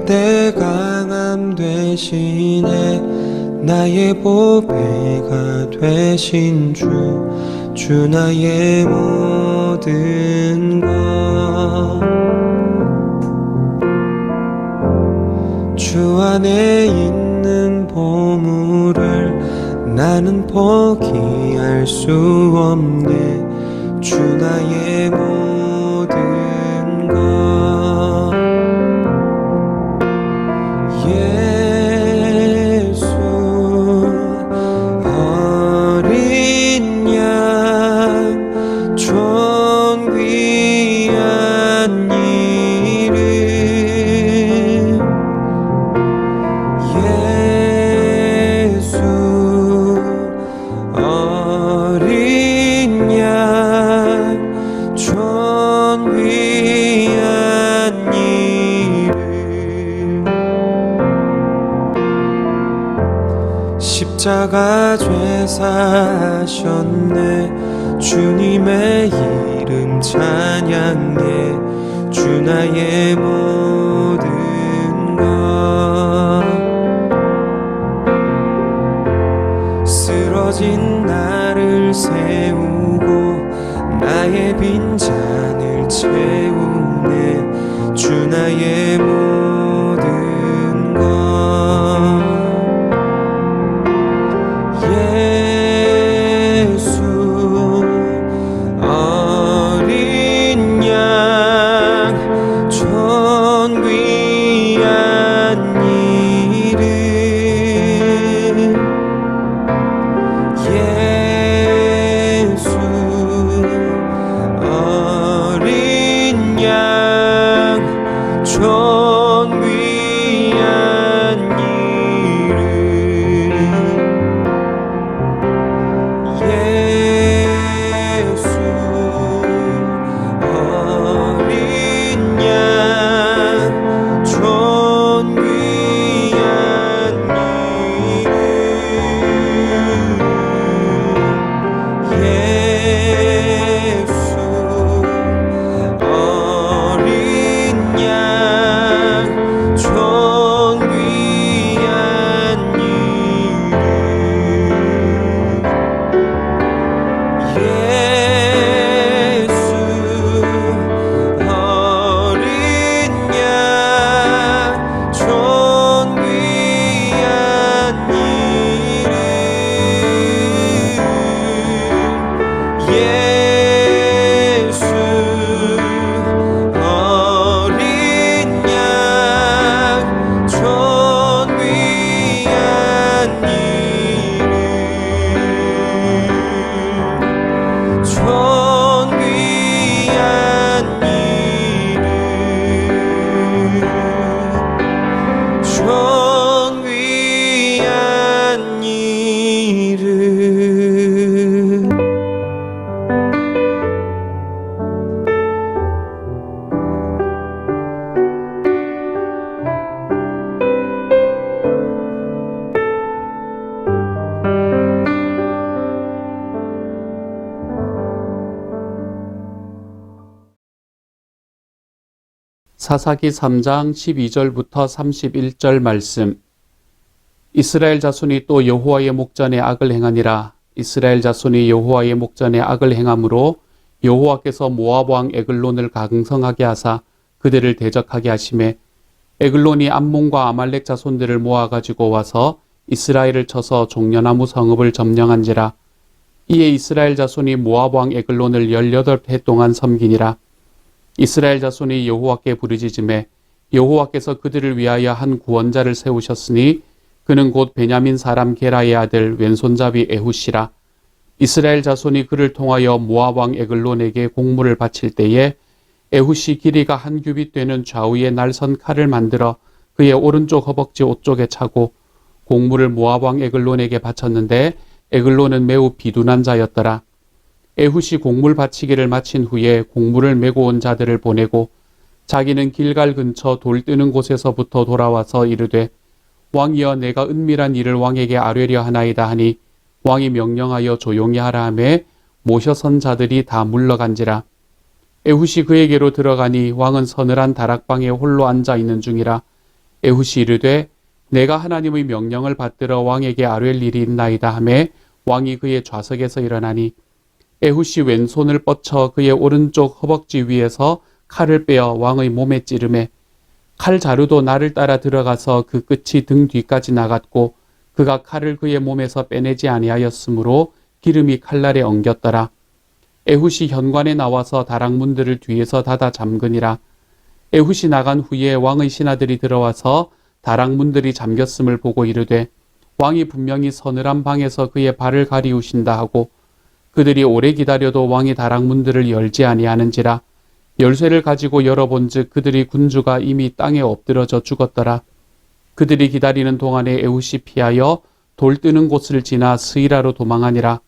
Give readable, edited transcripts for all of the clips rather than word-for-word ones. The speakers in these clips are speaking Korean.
때 강함 대신에 나의 보배가 되신 주 나의 모든 것. 주 안에 있는 보물을 나는 포기할 수 없네. 주 나의 모든 것. 예수 어린 양 존귀한 이름. 예수 어린 양 존귀한 이름. 십자가 죄사하셨네. 주님의 이름 찬양해. 주 나의 모든 것. 쓰러진 나를 세우고 나의 빈잔을 채우네. 주 나의 모든 것. 예수 어린 양 존귀한 이름. 예수 어린 양 존귀한 이름. 예수 어린 양 존귀한 이름. 예수 어린 양 존귀한 이름. 예수 어린 양 존귀한 이름. 예수 어린 양 존귀한 이름. 존귀한 이름. 존귀한 이름. 사사기 3장 12절부터 31절 말씀. 이스라엘 자손이 또 여호와의 목전에 악을 행하니라. 이스라엘 자손이 여호와의 목전에 악을 행함으로 여호와께서 모압 왕 에글론을 강성하게 하사 그들을 대적하게 하시매 에글론이 암몬과 아말렉 자손들을 모아가지고 와서 이스라엘을 쳐서 종려나무 성읍을 점령한지라. 이에 이스라엘 자손이 모압 왕 에글론을 18해 동안 섬기니라. 이스라엘 자손이 여호와께 부르짖음에 여호와께서 그들을 위하여 한 구원자를 세우셨으니 그는 곧 베냐민 사람 게라의 아들 왼손잡이 에훗이라. 이스라엘 자손이 그를 통하여 모압 왕 에글론에게 공물을 바칠 때에 에훗이 길이가 한 규빗 되는 좌우에 날선 칼을 만들어 그의 오른쪽 허벅지 옷쪽에 차고 공물을 모압 왕 에글론에게 바쳤는데 에글론은 매우 비둔한 자였더라. 에훗이 공물 바치기를 마친 후에 공물을 메고 온 자들을 보내고 자기는 길갈 근처 돌 뜨는 곳에서부터 돌아와서 이르되 왕이여 내가 은밀한 일을 왕에게 아뢰려 하나이다 하니 왕이 명령하여 조용히 하라 하매 모셔 선 자들이 다 물러간지라. 에훗이 그에게로 들어가니 왕은 서늘한 다락방에 홀로 앉아 있는 중이라. 에훗이 이르되 내가 하나님의 명령을 받들어 왕에게 아뢰일 일이 있나이다 하매 왕이 그의 좌석에서 일어나니 에훗이 왼손을 뻗쳐 그의 오른쪽 허벅지 위에서 칼을 빼어 왕의 몸에 찌르매 칼 자루도 나를 따라 들어가서 그 끝이 등 뒤까지 나갔고 그가 칼을 그의 몸에서 빼내지 아니하였으므로 기름이 칼날에 엉겼더라. 에훗이 현관에 나와서 다락문들을 뒤에서 닫아 잠그니라. 에훗이 나간 후에 왕의 신하들이 들어와서 다락문들이 잠겼음을 보고 이르되 왕이 분명히 서늘한 방에서 그의 발을 가리우신다 하고 그들이 오래 기다려도 왕이 다락문들을 열지 아니하는지라. 열쇠를 가지고 열어본즉 그들이 군주가 이미 땅에 엎드러져 죽었더라. 그들이 기다리는 동안에 에훗이 피하여 돌 뜨는 곳을 지나 스이라로 도망하니라.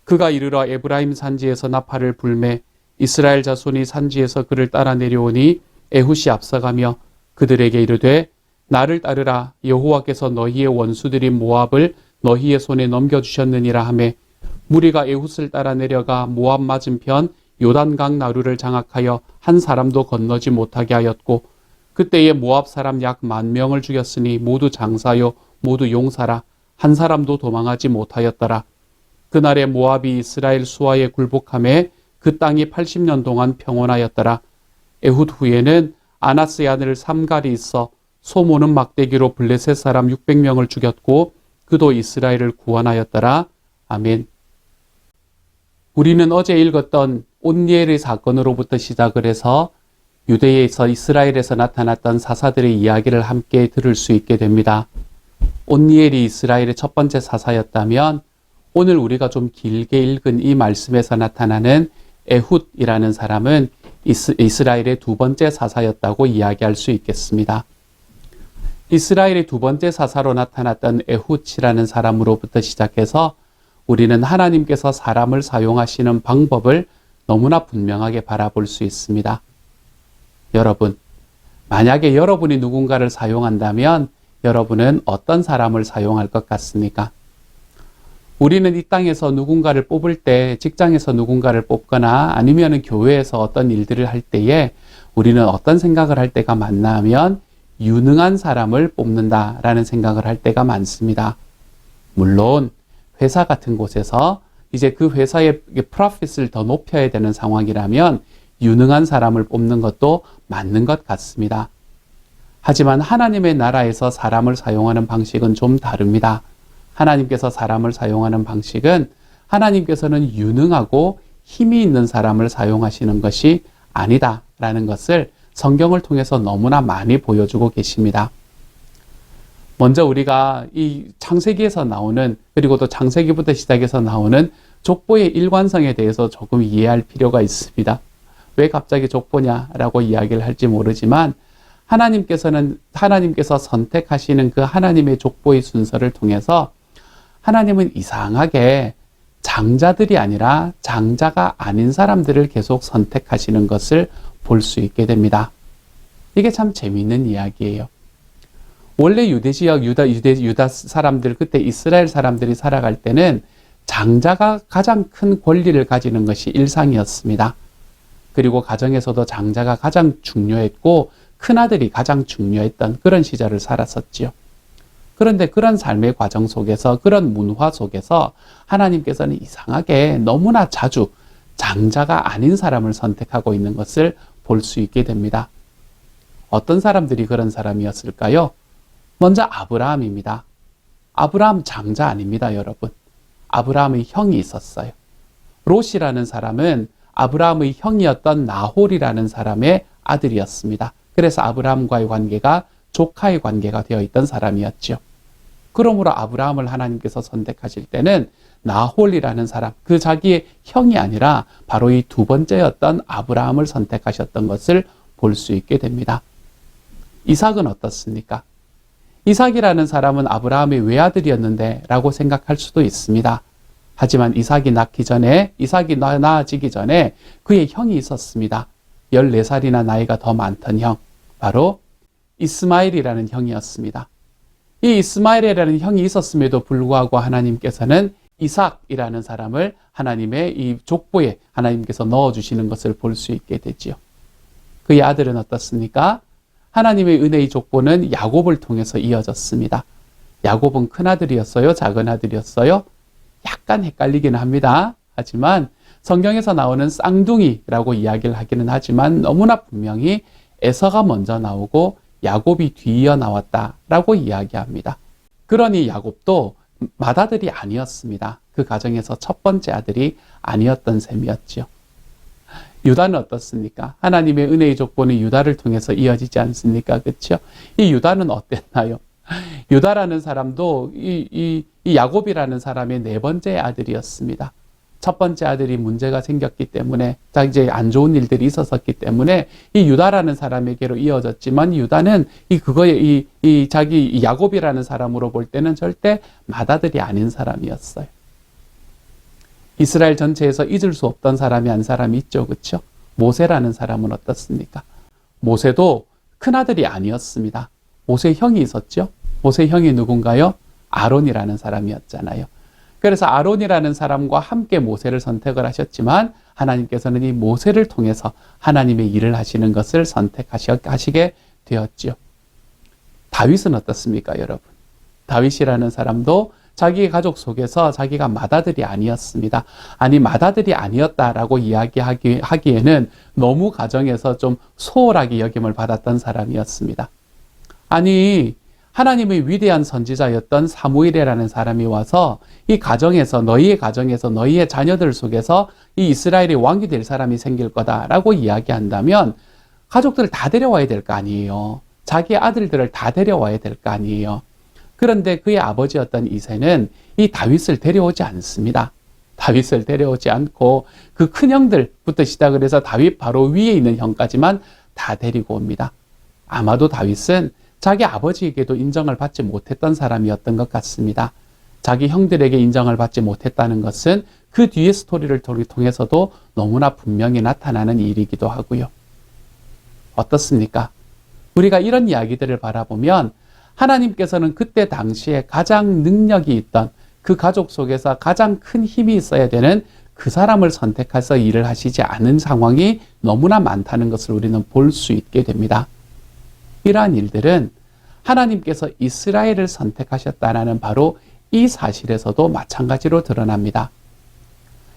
그가 이르러 에브라임 산지에서 나팔을 불매 이스라엘 자손이 산지에서 그를 따라 내려오니 에훗이 앞서가며 그들에게 이르되 나를 따르라. 여호와께서 너희의 원수들인 모압을 너희의 손에 넘겨주셨느니라 하매 무리가 에훗을 따라 내려가 모압 맞은편 요단강 나루를 장악하여 한 사람도 건너지 못하게 하였고 그때에 모압 사람 약 10,000명을 죽였으니 모두 장사요 모두 용사라. 한 사람도 도망하지 못하였더라. 그날에 모압이 이스라엘 수하에 굴복함에 그 땅이 80년 동안 평온하였더라. 에훗 후에는 아나스의 아들 삼갈이 있어 소모는 막대기로 블레셋 사람 600명을 죽였고 그도 이스라엘을 구원하였더라. 아멘. 우리는 어제 읽었던 온니엘의 사건으로부터 시작을 해서 유대에서 이스라엘에서 나타났던 사사들의 이야기를 함께 들을 수 있게 됩니다. 온니엘이 이스라엘의 첫 번째 사사였다면 오늘 우리가 좀 길게 읽은 이 말씀에서 나타나는 에훗이라는 사람은 이스라엘의 두 번째 사사였다고 이야기할 수 있겠습니다. 이스라엘의 두 번째 사사로 나타났던 에훗이라는 사람으로부터 시작해서 우리는 하나님께서 사람을 사용하시는 방법을 너무나 분명하게 바라볼 수 있습니다. 여러분, 만약에 여러분이 누군가를 사용한다면 여러분은 어떤 사람을 사용할 것 같습니까? 우리는 이 땅에서 누군가를 뽑을 때 직장에서 누군가를 뽑거나 아니면 교회에서 어떤 일들을 할 때에 우리는 어떤 생각을 할 때가 많나 하면 유능한 사람을 뽑는다라는 생각을 할 때가 많습니다. 물론 회사 같은 곳에서 이제 그 회사의 프로핏을 더 높여야 되는 상황이라면 유능한 사람을 뽑는 것도 맞는 것 같습니다. 하지만 하나님의 나라에서 사람을 사용하는 방식은 좀 다릅니다. 하나님께서 사람을 사용하는 방식은 하나님께서는 유능하고 힘이 있는 사람을 사용하시는 것이 아니다라는 것을 성경을 통해서 너무나 많이 보여주고 계십니다. 먼저 우리가 이 창세기에서 나오는 그리고 또 창세기부터 시작해서 나오는 족보의 일관성에 대해서 조금 이해할 필요가 있습니다. 왜 갑자기 족보냐라고 이야기를 할지 모르지만 하나님께서 선택하시는 그 하나님의 족보의 순서를 통해서 하나님은 이상하게 장자들이 아니라 장자가 아닌 사람들을 계속 선택하시는 것을 볼 수 있게 됩니다. 이게 참 재미있는 이야기예요. 원래 유대 지역 유다 사람들 그때 이스라엘 사람들이 살아갈 때는 장자가 가장 큰 권리를 가지는 것이 일상이었습니다. 그리고 가정에서도 장자가 가장 중요했고 큰아들이 가장 중요했던 그런 시절을 살았었지요. 그런데 그런 삶의 과정 속에서 그런 문화 속에서 하나님께서는 이상하게 너무나 자주 장자가 아닌 사람을 선택하고 있는 것을 볼 수 있게 됩니다. 어떤 사람들이 그런 사람이었을까요? 먼저 아브라함입니다. 아브라함 장자 아닙니다, 여러분. 아브라함의 형이 있었어요. 롯이라는 사람은 아브라함의 형이었던 나홀이라는 사람의 아들이었습니다. 그래서 아브라함과의 관계가 조카의 관계가 되어 있던 사람이었죠. 그러므로 아브라함을 하나님께서 선택하실 때는 나홀이라는 사람, 그 자기의 형이 아니라 바로 이 두 번째였던 아브라함을 선택하셨던 것을 볼 수 있게 됩니다. 이삭은 어떻습니까? 이삭이라는 사람은 아브라함의 외아들이었는데 라고 생각할 수도 있습니다. 하지만 이삭이 낳아지기 전에 그의 형이 있었습니다. 14살이나 나이가 더 많던 형, 바로 이스마엘이라는 형이었습니다. 이 이스마엘이라는 형이 있었음에도 불구하고 하나님께서는 이삭이라는 사람을 하나님의 이 족보에 하나님께서 넣어주시는 것을 볼 수 있게 되지요. 그의 아들은 어떻습니까? 하나님의 은혜의 족보는 야곱을 통해서 이어졌습니다. 야곱은 큰아들이었어요? 작은아들이었어요? 약간 헷갈리기는 합니다. 하지만 성경에서 나오는 쌍둥이라고 이야기를 하기는 하지만 너무나 분명히 에서가 먼저 나오고 야곱이 뒤이어 나왔다라고 이야기합니다. 그러니 야곱도 맏아들이 아니었습니다. 그 가정에서 첫 번째 아들이 아니었던 셈이었죠. 유다는 어떻습니까? 하나님의 은혜의 족보는 유다를 통해서 이어지지 않습니까? 그렇죠? 이 유다는 어땠나요? 유다라는 사람도 이 야곱이라는 사람의 네 번째 아들이었습니다. 첫 번째 아들이 문제가 생겼기 때문에 이제 안 좋은 일들이 있었기 때문에 이 유다라는 사람에게로 이어졌지만 유다는 자기 야곱이라는 사람으로 볼 때는 절대 맏아들이 아닌 사람이었어요. 이스라엘 전체에서 잊을 수 없던 사람이 한 사람이 있죠. 그렇죠? 모세라는 사람은 어떻습니까? 모세도 큰아들이 아니었습니다. 모세 형이 있었죠. 모세 형이 누군가요? 아론이라는 사람이었잖아요. 그래서 아론이라는 사람과 함께 모세를 선택을 하셨지만 하나님께서는 이 모세를 통해서 하나님의 일을 하시는 것을 선택하시게 되었죠. 다윗은 어떻습니까, 여러분? 다윗이라는 사람도 자기의 가족 속에서 자기가 맏아들이 아니었습니다. 아니, 맏아들이 아니었다라고 이야기하기에는 너무 가정에서 좀 소홀하게 여김을 받았던 사람이었습니다. 아니, 하나님의 위대한 선지자였던 사무엘이라는 사람이 와서 이 가정에서, 너희의 가정에서, 너희의 자녀들 속에서 이 이스라엘의 왕이 될 사람이 생길 거다라고 이야기한다면 가족들을 다 데려와야 될 거 아니에요. 자기 아들들을 다 데려와야 될 거 아니에요. 그런데 그의 아버지였던 이새는 이 다윗을 데려오지 않습니다. 다윗을 데려오지 않고 그 큰형들부터 시작을 해서 다윗 바로 위에 있는 형까지만 다 데리고 옵니다. 아마도 다윗은 자기 아버지에게도 인정을 받지 못했던 사람이었던 것 같습니다. 자기 형들에게 인정을 받지 못했다는 것은 그 뒤의 스토리를 통해서도 너무나 분명히 나타나는 일이기도 하고요. 어떻습니까? 우리가 이런 이야기들을 바라보면 하나님께서는 그때 당시에 가장 능력이 있던 그 가족 속에서 가장 큰 힘이 있어야 되는 그 사람을 선택해서 일을 하시지 않은 상황이 너무나 많다는 것을 우리는 볼 수 있게 됩니다. 이러한 일들은 하나님께서 이스라엘을 선택하셨다는 바로 이 사실에서도 마찬가지로 드러납니다.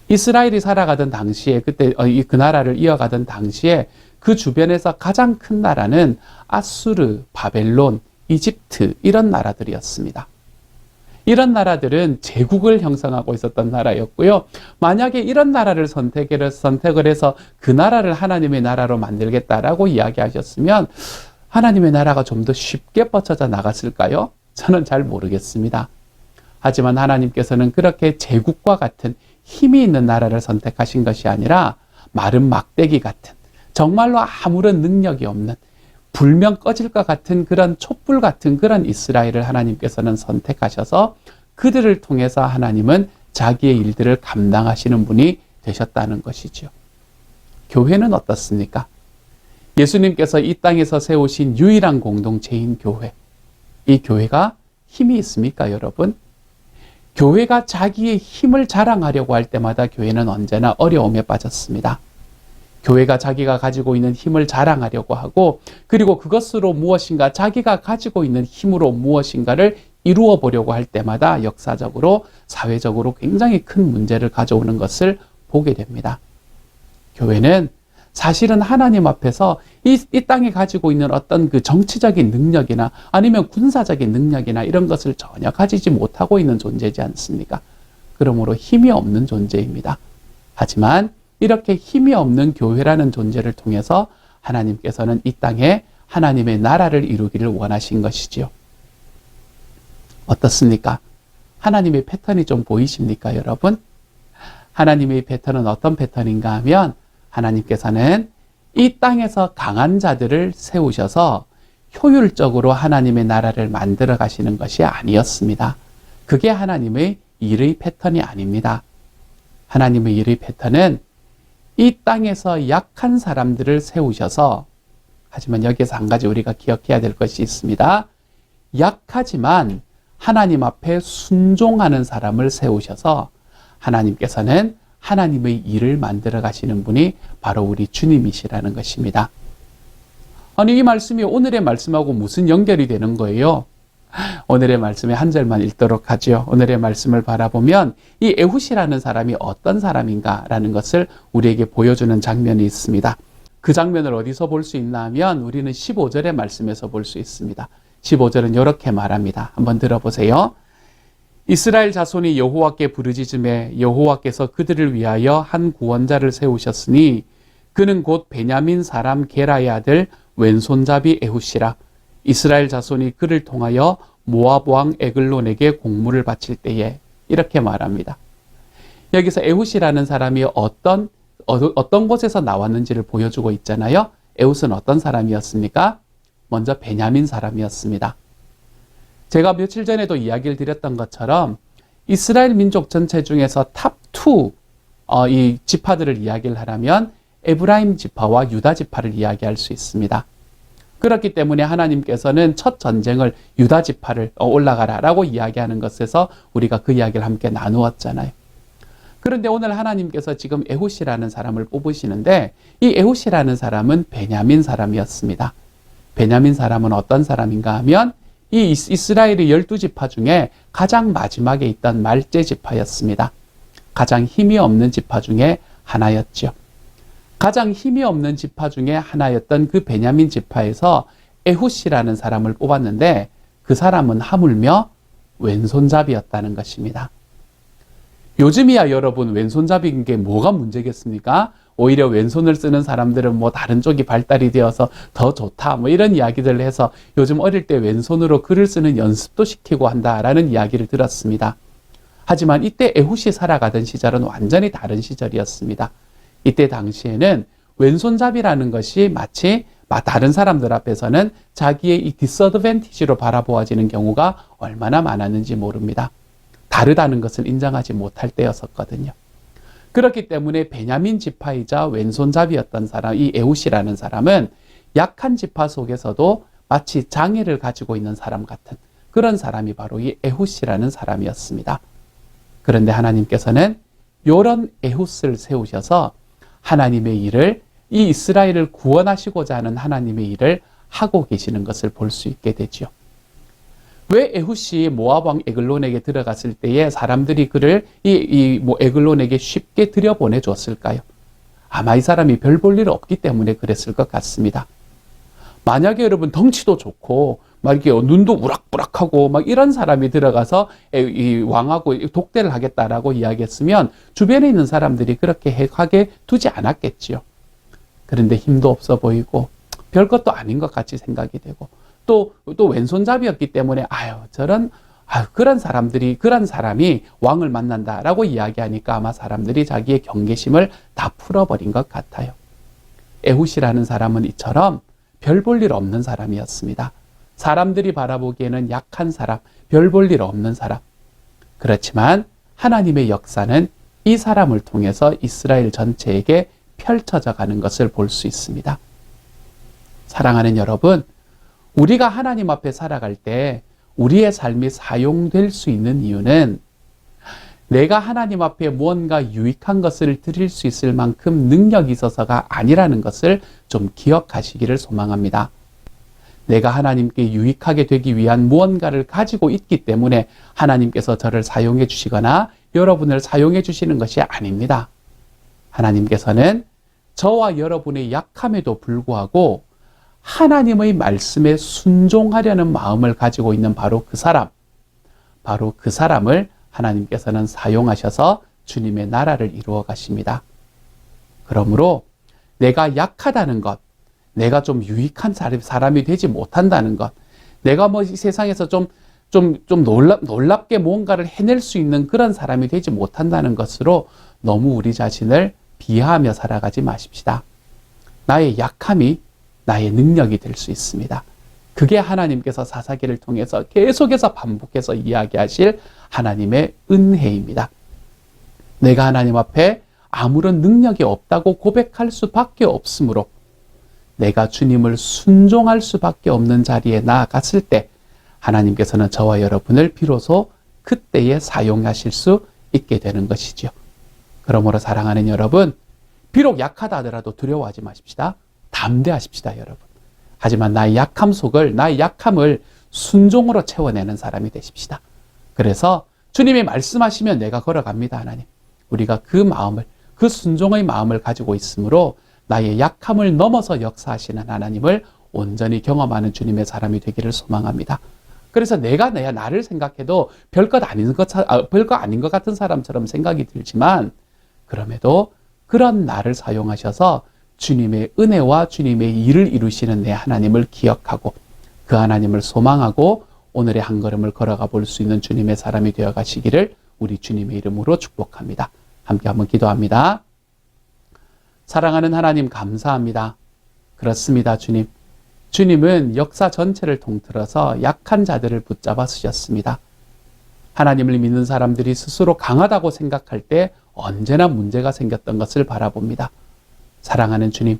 이스라엘이 살아가던 당시에 그 나라를 이어가던 당시에 그 주변에서 가장 큰 나라는 아수르, 바벨론, 이집트 이런 나라들이었습니다. 이런 나라들은 제국을 형성하고 있었던 나라였고요. 만약에 이런 나라를 선택을 해서 그 나라를 하나님의 나라로 만들겠다라고 이야기하셨으면 하나님의 나라가 좀 더 쉽게 뻗쳐져 나갔을까요? 저는 잘 모르겠습니다. 하지만 하나님께서는 그렇게 제국과 같은 힘이 있는 나라를 선택하신 것이 아니라 마른 막대기 같은, 정말로 아무런 능력이 없는, 불면 꺼질 것 같은 그런 촛불 같은 그런 이스라엘을 하나님께서는 선택하셔서 그들을 통해서 하나님은 자기의 일들을 감당하시는 분이 되셨다는 것이죠. 교회는 어떻습니까? 예수님께서 이 땅에서 세우신 유일한 공동체인 교회. 이 교회가 힘이 있습니까, 여러분? 교회가 자기의 힘을 자랑하려고 할 때마다 교회는 언제나 어려움에 빠졌습니다. 교회가 자기가 가지고 있는 힘을 자랑하려고 하고 그리고 그것으로 무엇인가 자기가 가지고 있는 힘으로 무엇인가를 이루어 보려고 할 때마다 역사적으로 사회적으로 굉장히 큰 문제를 가져오는 것을 보게 됩니다. 교회는 사실은 하나님 앞에서 이 땅에 가지고 있는 어떤 그 정치적인 능력이나 아니면 군사적인 능력이나 이런 것을 전혀 가지지 못하고 있는 존재지 않습니까? 그러므로 힘이 없는 존재입니다. 하지만 이렇게 힘이 없는 교회라는 존재를 통해서 하나님께서는 이 땅에 하나님의 나라를 이루기를 원하신 것이지요. 어떻습니까? 하나님의 패턴이 좀 보이십니까, 여러분? 하나님의 패턴은 어떤 패턴인가 하면 하나님께서는 이 땅에서 강한 자들을 세우셔서 효율적으로 하나님의 나라를 만들어 가시는 것이 아니었습니다. 그게 하나님의 일의 패턴이 아닙니다. 하나님의 일의 패턴은 이 땅에서 약한 사람들을 세우셔서, 하지만 여기에서 한 가지 우리가 기억해야 될 것이 있습니다. 약하지만 하나님 앞에 순종하는 사람을 세우셔서 하나님께서는 하나님의 일을 만들어 가시는 분이 바로 우리 주님이시라는 것입니다. 아니, 이 말씀이 오늘의 말씀하고 무슨 연결이 되는 거예요? 오늘의 말씀의 한 절만 읽도록 하죠. 오늘의 말씀을 바라보면 이 에훗이라는 사람이 어떤 사람인가라는 것을 우리에게 보여주는 장면이 있습니다. 그 장면을 어디서 볼 수 있나 하면 우리는 15절의 말씀에서 볼 수 있습니다. 15절은 이렇게 말합니다. 한번 들어보세요. 이스라엘 자손이 여호와께 부르짖음에 여호와께서 그들을 위하여 한 구원자를 세우셨으니 그는 곧 베냐민 사람 게라의 아들 왼손잡이 에훗이라. 이스라엘 자손이 그를 통하여 모압 왕 에글론에게 공물을 바칠 때에, 이렇게 말합니다. 여기서 에훗이라는 사람이 어떤 곳에서 나왔는지를 보여주고 있잖아요. 에훗은 어떤 사람이었습니까? 먼저 베냐민 사람이었습니다. 제가 며칠 전에도 이야기를 드렸던 것처럼 이스라엘 민족 전체 중에서 탑2 이 지파들을 이야기를 하라면 에브라임 지파와 유다 지파를 이야기할 수 있습니다. 그렇기 때문에 하나님께서는 첫 전쟁을 유다 지파를 올라가라라고 이야기하는 것에서 우리가 그 이야기를 함께 나누었잖아요. 그런데 오늘 하나님께서 지금 에훗이라는 사람을 뽑으시는데 이 에훗이라는 사람은 베냐민 사람이었습니다. 베냐민 사람은 어떤 사람인가 하면 이 이스라엘의 12지파 중에 가장 마지막에 있던 말제 지파였습니다. 가장 힘이 없는 지파 중에 하나였죠. 가장 힘이 없는 지파 중에 하나였던 그 베냐민 지파에서 에훗이라는 사람을 뽑았는데 그 사람은 하물며 왼손잡이였다는 것입니다. 요즘이야 여러분 왼손잡이인 게 뭐가 문제겠습니까? 오히려 왼손을 쓰는 사람들은 뭐 다른 쪽이 발달이 되어서 더 좋다 뭐 이런 이야기들을 해서 요즘 어릴 때 왼손으로 글을 쓰는 연습도 시키고 한다라는 이야기를 들었습니다. 하지만 이때 에훗이 살아가던 시절은 완전히 다른 시절이었습니다. 이때 당시에는 왼손잡이라는 것이 마치 다른 사람들 앞에서는 자기의 이 디스어드밴티지로 바라보아지는 경우가 얼마나 많았는지 모릅니다. 다르다는 것을 인정하지 못할 때였었거든요. 그렇기 때문에 베냐민 지파이자 왼손잡이였던 사람, 이 에훗이라는 사람은 약한 지파 속에서도 마치 장애를 가지고 있는 사람 같은 그런 사람이 바로 이 에훗이라는 사람이었습니다. 그런데 하나님께서는 이런 에훗을 세우셔서 하나님의 일을, 이 이스라엘을 구원하시고자 하는 하나님의 일을 하고 계시는 것을 볼 수 있게 되죠. 왜 에훗이 모압 왕 에글론에게 들어갔을 때에 사람들이 그를 에글론에게 쉽게 들여보내 줬을까요? 아마 이 사람이 별 볼 일 없기 때문에 그랬을 것 같습니다. 만약에 여러분 덩치도 좋고 막 이렇게 눈도 우락부락하고 막 이런 사람이 들어가서 이 왕하고 독대를 하겠다라고 이야기했으면 주변에 있는 사람들이 그렇게 하게 두지 않았겠지요. 그런데 힘도 없어 보이고 별것도 아닌 것 같이 생각이 되고 또 왼손잡이였기 때문에 그런 사람이 왕을 만난다라고 이야기하니까 아마 사람들이 자기의 경계심을 다 풀어버린 것 같아요. 에훗이라는 사람은 이처럼 별 볼 일 없는 사람이었습니다. 사람들이 바라보기에는 약한 사람, 별 볼 일 없는 사람. 그렇지만 하나님의 역사는 이 사람을 통해서 이스라엘 전체에게 펼쳐져 가는 것을 볼 수 있습니다. 사랑하는 여러분, 우리가 하나님 앞에 살아갈 때 우리의 삶이 사용될 수 있는 이유는 내가 하나님 앞에 무언가 유익한 것을 드릴 수 있을 만큼 능력이 있어서가 아니라는 것을 좀 기억하시기를 소망합니다. 내가 하나님께 유익하게 되기 위한 무언가를 가지고 있기 때문에 하나님께서 저를 사용해 주시거나 여러분을 사용해 주시는 것이 아닙니다. 하나님께서는 저와 여러분의 약함에도 불구하고 하나님의 말씀에 순종하려는 마음을 가지고 있는 바로 그 사람을 하나님께서는 사용하셔서 주님의 나라를 이루어 가십니다. 그러므로 내가 약하다는 것, 내가 좀 유익한 사람이 되지 못한다는 것, 내가 이 세상에서 좀 놀랍게 뭔가를 해낼 수 있는 그런 사람이 되지 못한다는 것으로 너무 우리 자신을 비하하며 살아가지 마십시다. 나의 약함이 나의 능력이 될 수 있습니다. 그게 하나님께서 사사기를 통해서 계속해서 반복해서 이야기하실 하나님의 은혜입니다. 내가 하나님 앞에 아무런 능력이 없다고 고백할 수밖에 없으므로 내가 주님을 순종할 수밖에 없는 자리에 나아갔을 때 하나님께서는 저와 여러분을 비로소 그때에 사용하실 수 있게 되는 것이죠. 그러므로 사랑하는 여러분, 비록 약하다 하더라도 두려워하지 마십시다. 담대하십시다, 여러분. 하지만 나의 나의 약함을 순종으로 채워내는 사람이 되십시다. 그래서 주님이 말씀하시면 내가 걸어갑니다, 하나님. 우리가 그 순종의 마음을 가지고 있으므로 나의 약함을 넘어서 역사하시는 하나님을 온전히 경험하는 주님의 사람이 되기를 소망합니다. 그래서 나를 생각해도 별것 아닌 것 같은 사람처럼 생각이 들지만, 그럼에도 그런 나를 사용하셔서 주님의 은혜와 주님의 일을 이루시는 내 하나님을 기억하고 그 하나님을 소망하고 오늘의 한 걸음을 걸어가 볼 수 있는 주님의 사람이 되어 가시기를 우리 주님의 이름으로 축복합니다. 함께 한번 기도합니다. 사랑하는 하나님, 감사합니다. 그렇습니다, 주님. 주님은 역사 전체를 통틀어서 약한 자들을 붙잡아 쓰셨습니다. 하나님을 믿는 사람들이 스스로 강하다고 생각할 때 언제나 문제가 생겼던 것을 바라봅니다. 사랑하는 주님,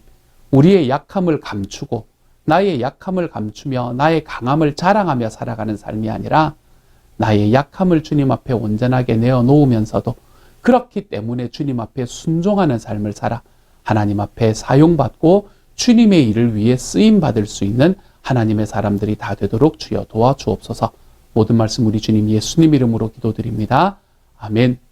우리의 약함을 감추고 나의 약함을 감추며 나의 강함을 자랑하며 살아가는 삶이 아니라 나의 약함을 주님 앞에 온전하게 내어놓으면서도 그렇기 때문에 주님 앞에 순종하는 삶을 살아 하나님 앞에 사용받고 주님의 일을 위해 쓰임받을 수 있는 하나님의 사람들이 다 되도록 주여 도와주옵소서. 모든 말씀 우리 주님 예수님 이름으로 기도드립니다. 아멘.